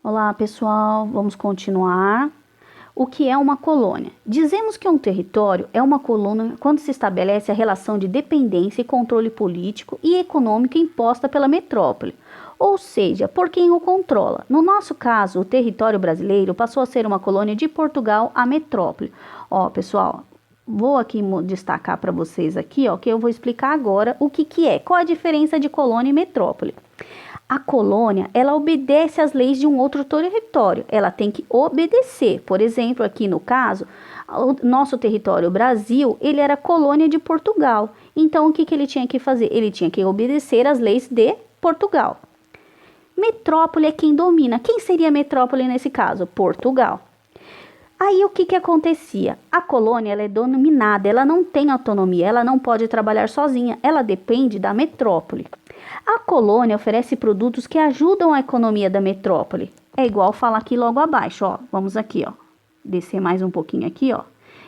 Olá, pessoal, vamos continuar. O que é uma colônia? Dizemos que um território é uma colônia quando se estabelece a relação de dependência e controle político e econômico imposta pela metrópole, ou seja, por quem o controla. No nosso caso, o território brasileiro passou a ser uma colônia de Portugal à metrópole. Ó, pessoal, vou aqui destacar para vocês aqui, ó, que eu vou explicar agora o que é, qual a diferença de colônia e metrópole. A colônia, ela obedece às leis de um outro território, ela tem que obedecer. Por exemplo, aqui no caso, o nosso território Brasil, ele era colônia de Portugal. Então, o que ele tinha que fazer? Ele tinha que obedecer às leis de Portugal. Metrópole é quem domina. Quem seria metrópole nesse caso? Portugal. Aí o que acontecia? A colônia ela é dominada, ela não tem autonomia, ela não pode trabalhar sozinha, ela depende da metrópole. A colônia oferece produtos que ajudam a economia da metrópole. É igual falar aqui logo abaixo, ó. Vamos aqui, ó. Descer mais um pouquinho aqui, ó.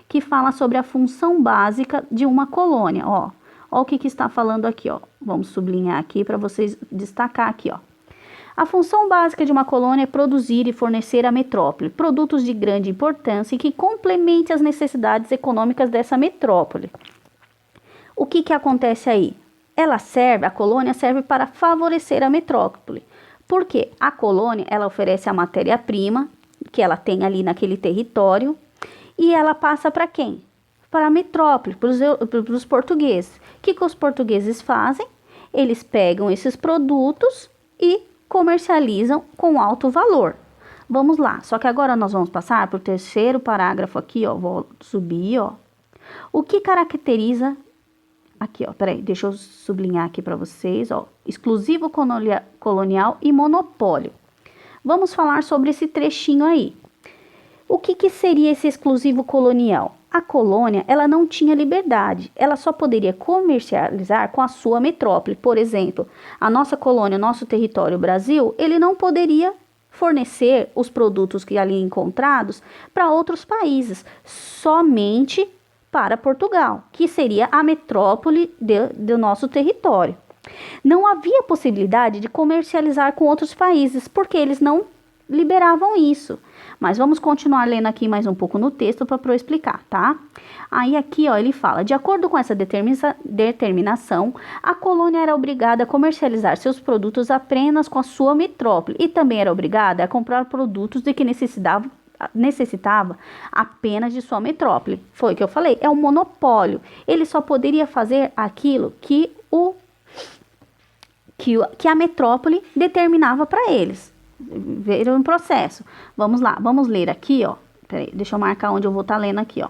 Que fala sobre a função básica de uma colônia, ó. Ó o que está falando aqui, ó. Vamos sublinhar aqui para vocês destacar aqui, ó. A função básica de uma colônia é produzir e fornecer à metrópole produtos de grande importância e que complementem as necessidades econômicas dessa metrópole. O que acontece aí? A colônia serve para favorecer a metrópole. Por quê? A colônia, ela oferece a matéria-prima que ela tem ali naquele território e ela passa para quem? Para a metrópole, para os portugueses. O que os portugueses fazem? Eles pegam esses produtos e comercializam com alto valor. Vamos lá, só que agora nós vamos passar para o terceiro parágrafo aqui, ó, vou subir, ó. O que caracteriza, aqui, ó, peraí, deixa eu sublinhar aqui para vocês, ó, exclusivo colonial e monopólio. Vamos falar sobre esse trechinho aí. O que seria esse exclusivo colonial? A colônia, ela não tinha liberdade, ela só poderia comercializar com a sua metrópole. Por exemplo, a nossa colônia, nosso território Brasil, ele não poderia fornecer os produtos que ali encontrados para outros países, somente para Portugal, que seria a metrópole do nosso território. Não havia possibilidade de comercializar com outros países, porque eles não liberavam isso. Mas vamos continuar lendo aqui mais um pouco no texto para eu explicar, tá? Aí aqui, ó, ele fala, de acordo com essa determinação, a colônia era obrigada a comercializar seus produtos apenas com a sua metrópole e também era obrigada a comprar produtos de que necessitava apenas de sua metrópole. Foi o que eu falei, é um monopólio. Ele só poderia fazer aquilo que a metrópole determinava para eles. Ver um processo. Vamos lá, vamos ler aqui, ó. Peraí, deixa eu marcar onde eu vou estar lendo aqui, ó.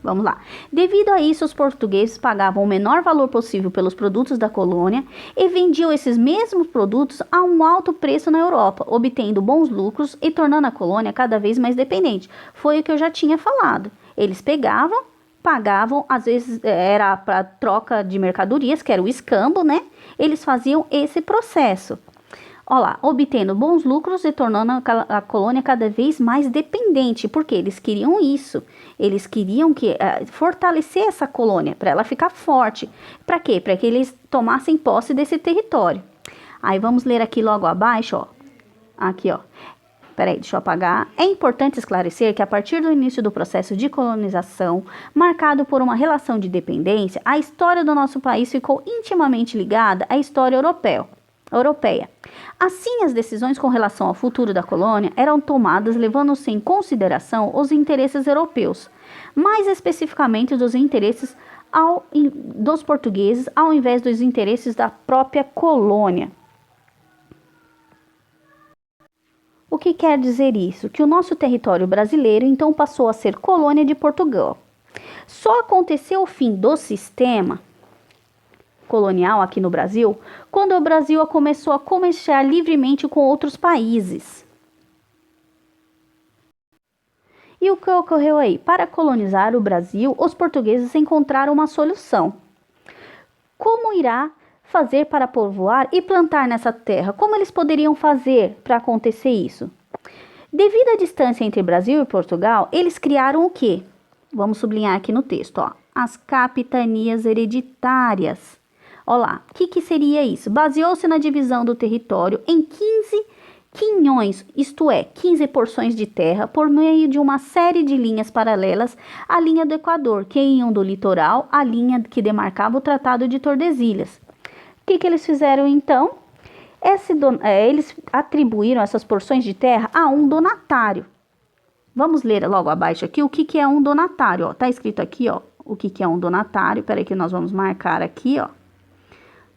Vamos lá. Devido a isso, os portugueses pagavam o menor valor possível pelos produtos da colônia e vendiam esses mesmos produtos a um alto preço na Europa, obtendo bons lucros e tornando a colônia cada vez mais dependente. Foi o que eu já tinha falado. Eles pagavam, às vezes era para troca de mercadorias, que era o escambo, né? Eles faziam esse processo. Olha lá, obtendo bons lucros e tornando a colônia cada vez mais dependente, porque eles queriam isso. Eles queriam fortalecer essa colônia, para ela ficar forte. Para quê? Para que eles tomassem posse desse território. Aí vamos ler aqui logo abaixo, ó. Aqui, ó. Peraí, deixa eu apagar. É importante esclarecer que a partir do início do processo de colonização, marcado por uma relação de dependência, a história do nosso país ficou intimamente ligada à história europeia. Assim, as decisões com relação ao futuro da colônia eram tomadas levando-se em consideração os interesses europeus, mais especificamente dos interesses dos portugueses, ao invés dos interesses da própria colônia. O que quer dizer isso? Que o nosso território brasileiro então passou a ser colônia de Portugal. Só aconteceu o fim do sistema colonial aqui no Brasil, quando o Brasil começou a comerciar livremente com outros países. E o que ocorreu aí? Para colonizar o Brasil, os portugueses encontraram uma solução. Como irá fazer para povoar e plantar nessa terra? Como eles poderiam fazer para acontecer isso? Devido à distância entre Brasil e Portugal, eles criaram o quê? Vamos sublinhar aqui no texto, ó. As capitanias hereditárias. Olha lá, o que seria isso? Baseou-se na divisão do território em 15 quinhões, isto é, 15 porções de terra, por meio de uma série de linhas paralelas à linha do Equador, que iam do litoral à linha que demarcava o Tratado de Tordesilhas. O que eles fizeram então? Eles atribuíram essas porções de terra a um donatário. Vamos ler logo abaixo aqui o que é um donatário. Está escrito aqui, ó, o que é um donatário. Espera aí que nós vamos marcar aqui, ó.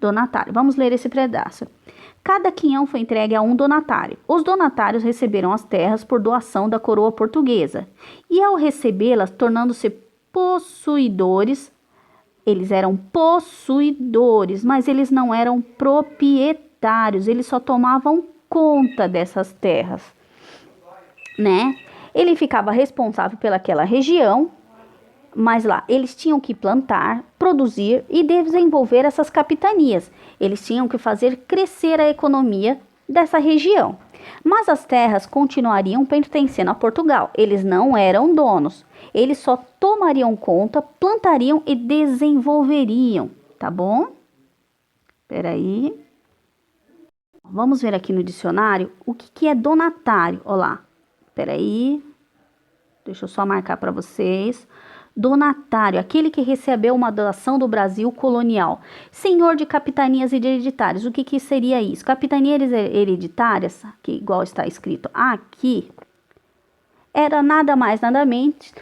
Donatário. Vamos ler esse pedaço. Cada quinhão foi entregue a um donatário. Os donatários receberam as terras por doação da coroa portuguesa. E ao recebê-las, tornando-se possuidores, eles eram possuidores, mas eles não eram proprietários, eles só tomavam conta dessas terras, né? Ele ficava responsável pelaquela região, mas lá eles tinham que plantar, produzir e desenvolver essas capitanias. Eles tinham que fazer crescer a economia dessa região. Mas as terras continuariam pertencendo a Portugal. Eles não eram donos. Eles só tomariam conta, plantariam e desenvolveriam, tá bom? Espera aí. Vamos ver aqui no dicionário o que é donatário. Olha lá. Espera aí. Deixa eu só marcar para vocês. Donatário, aquele que recebeu uma doação do Brasil colonial. Senhor de capitanias hereditárias. O que seria isso? Capitanias hereditárias, que igual está escrito aqui, era nada mais, nada menos.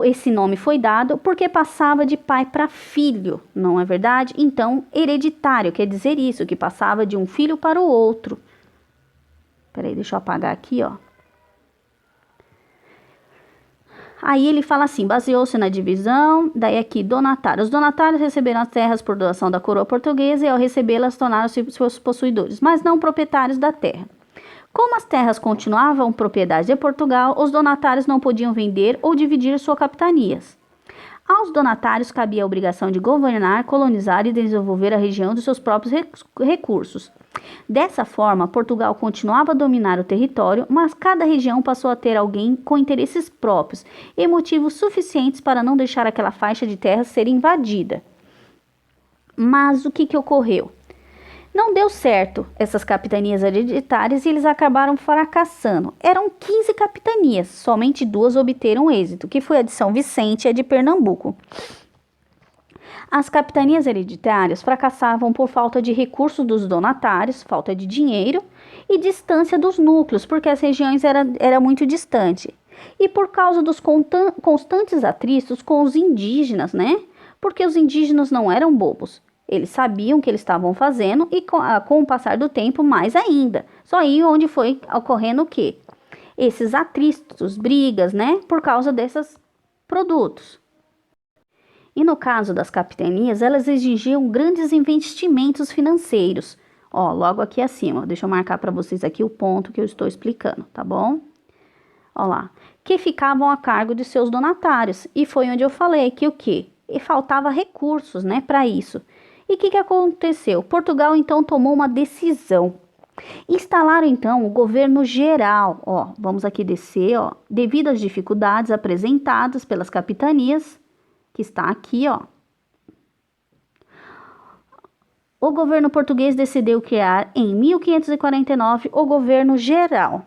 Esse nome foi dado porque passava de pai para filho, não é verdade? Então, hereditário quer dizer isso, que passava de um filho para o outro. Peraí, deixa eu apagar aqui, ó. Aí ele fala assim, baseou-se na divisão, daí aqui, donatários. Os donatários receberam as terras por doação da coroa portuguesa e ao recebê-las tornaram-se seus possuidores, mas não proprietários da terra. Como as terras continuavam propriedade de Portugal, os donatários não podiam vender ou dividir suas capitanias. Aos donatários cabia a obrigação de governar, colonizar e desenvolver a região dos seus próprios recursos. Dessa forma, Portugal continuava a dominar o território, mas cada região passou a ter alguém com interesses próprios e motivos suficientes para não deixar aquela faixa de terra ser invadida. Mas o que ocorreu? Não deu certo essas capitanias hereditárias e eles acabaram fracassando. Eram 15 capitanias, somente 2 obteram êxito, que foi a de São Vicente e a de Pernambuco. As capitanias hereditárias fracassavam por falta de recursos dos donatários, falta de dinheiro e distância dos núcleos, porque as regiões eram muito distantes. E por causa dos constantes atritos com os indígenas, né? Porque os indígenas não eram bobos. Eles sabiam o que eles estavam fazendo e com o passar do tempo, mais ainda. Só aí onde foi ocorrendo o quê? Esses atritos, brigas, né? Por causa desses produtos. E no caso das capitanias, elas exigiam grandes investimentos financeiros. Ó, logo aqui acima, deixa eu marcar para vocês aqui o ponto que eu estou explicando, tá bom? Ó lá, que ficavam a cargo de seus donatários. E foi onde eu falei que o quê? E faltava recursos, né, para isso. E o que aconteceu? Portugal, então, tomou uma decisão. Instalaram, então, o governo geral. Ó, vamos aqui descer, ó. Devido às dificuldades apresentadas pelas capitanias, que está aqui, ó. O governo português decidiu criar, em 1549, o governo geral.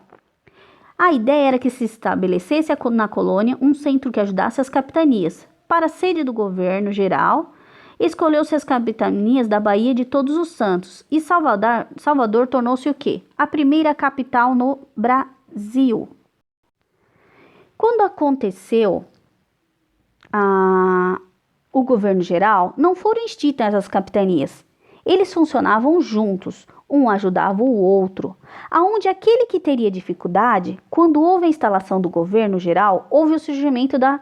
A ideia era que se estabelecesse na colônia um centro que ajudasse as capitanias. Para a sede do governo geral, escolheu-se as capitanias da Baía de Todos os Santos e Salvador tornou-se o quê? A primeira capital no Brasil. Quando aconteceu o governo geral, não foram extintas as capitanias. Eles funcionavam juntos, um ajudava o outro. Aonde aquele que teria dificuldade, quando houve a instalação do governo geral, houve o surgimento da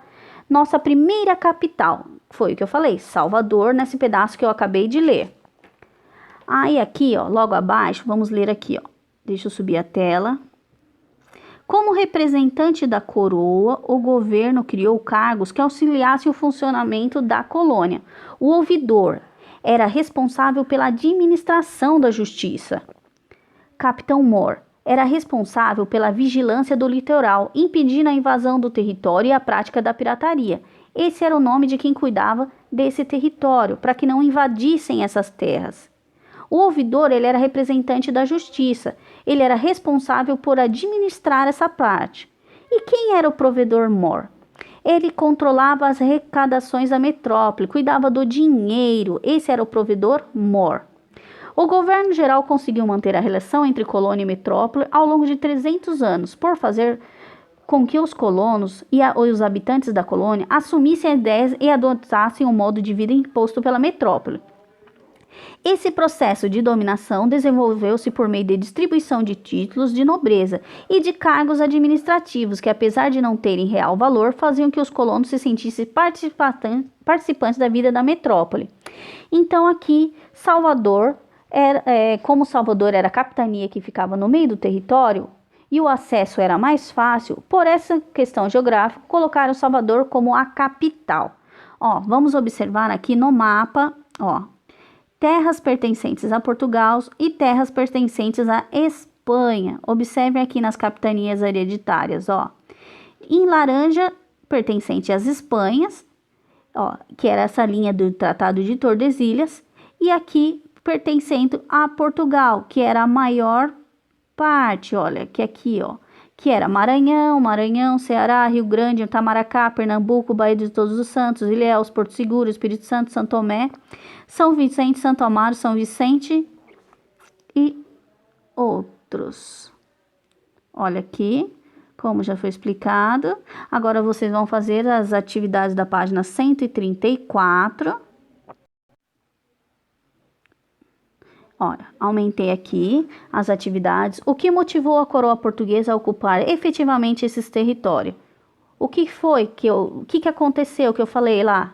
nossa primeira capital. Foi o que eu falei, Salvador, nesse pedaço que eu acabei de ler. Aí aqui, ó, logo abaixo, vamos ler aqui, ó. Deixa eu subir a tela. Como representante da coroa, o governo criou cargos que auxiliassem o funcionamento da colônia. O ouvidor era responsável pela administração da justiça. Capitão-mor era responsável pela vigilância do litoral, impedindo a invasão do território e a prática da pirataria. Esse era o nome de quem cuidava desse território, para que não invadissem essas terras. O ouvidor, ele era representante da justiça. Ele era responsável por administrar essa parte. E quem era o provedor-mor? Ele controlava as arrecadações da metrópole, cuidava do dinheiro. Esse era o provedor-mor. O governo geral conseguiu manter a relação entre colônia e metrópole ao longo de 300 anos, por fazer com que os colonos e os habitantes da colônia assumissem ideias e adotassem o modo de vida imposto pela metrópole. Esse processo de dominação desenvolveu-se por meio de distribuição de títulos de nobreza e de cargos administrativos que, apesar de não terem real valor, faziam que os colonos se sentissem participantes da vida da metrópole. Então aqui, Salvador, como Salvador era a capitania que ficava no meio do território e o acesso era mais fácil, por essa questão geográfica, colocaram Salvador como a capital. Vamos observar aqui no mapa, terras pertencentes a Portugal e terras pertencentes à Espanha. Observem aqui nas capitanias hereditárias, em laranja, pertencente às Espanhas, que era essa linha do Tratado de Tordesilhas, e aqui pertencendo a Portugal, que era a maior parte, que aqui, que era Maranhão, Ceará, Rio Grande, Itamaracá, Pernambuco, Baía de Todos os Santos, Ilhéus, Porto Seguro, Espírito Santo, São Tomé, São Vicente, Santo Amaro, São Vicente e outros. Olha aqui, como já foi explicado. Agora vocês vão fazer as atividades da página 134. Aumentei aqui as atividades. O que motivou a coroa portuguesa a ocupar efetivamente esses territórios? O que foi o que aconteceu que eu falei lá?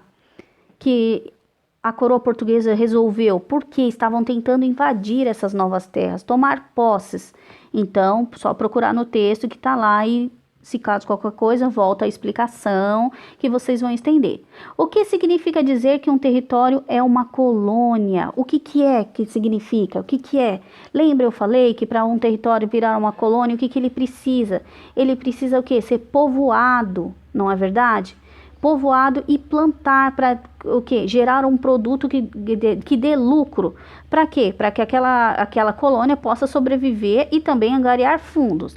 Que a coroa portuguesa resolveu, porque estavam tentando invadir essas novas terras, tomar posses. Então, só procurar no texto que está lá e, se caso qualquer coisa, volta a explicação que vocês vão entender. O que significa dizer que um território é uma colônia? O que significa? O que é? Lembra eu falei que para um território virar uma colônia, o que ele precisa? Ele precisa o quê? Ser povoado, não é verdade? Povoado e plantar para o quê? Gerar um produto que dê lucro. Para quê? Para que aquela colônia possa sobreviver e também angariar fundos.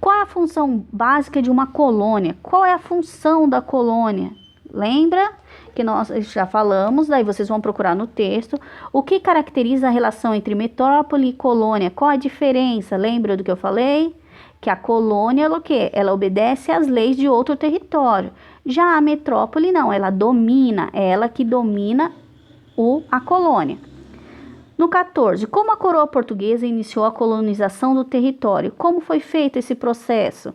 Qual é a função básica de uma colônia? Qual é a função da colônia? Lembra que nós já falamos, daí vocês vão procurar no texto. O que caracteriza a relação entre metrópole e colônia? Qual a diferença? Lembra do que eu falei? Que a colônia, ela obedece às leis de outro território. Já a metrópole não, ela domina, é ela que domina a colônia. No 14, como a coroa portuguesa iniciou a colonização do território? Como foi feito esse processo?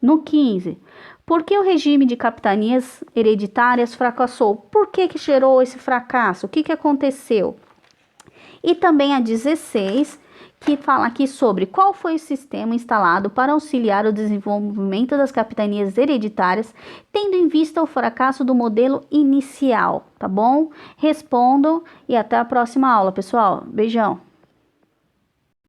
No 15, por que o regime de capitanias hereditárias fracassou? Por que gerou esse fracasso? O que aconteceu? E também a 16, que fala aqui sobre qual foi o sistema instalado para auxiliar o desenvolvimento das capitanias hereditárias, tendo em vista o fracasso do modelo inicial, tá bom? Respondam e até a próxima aula, pessoal. Beijão!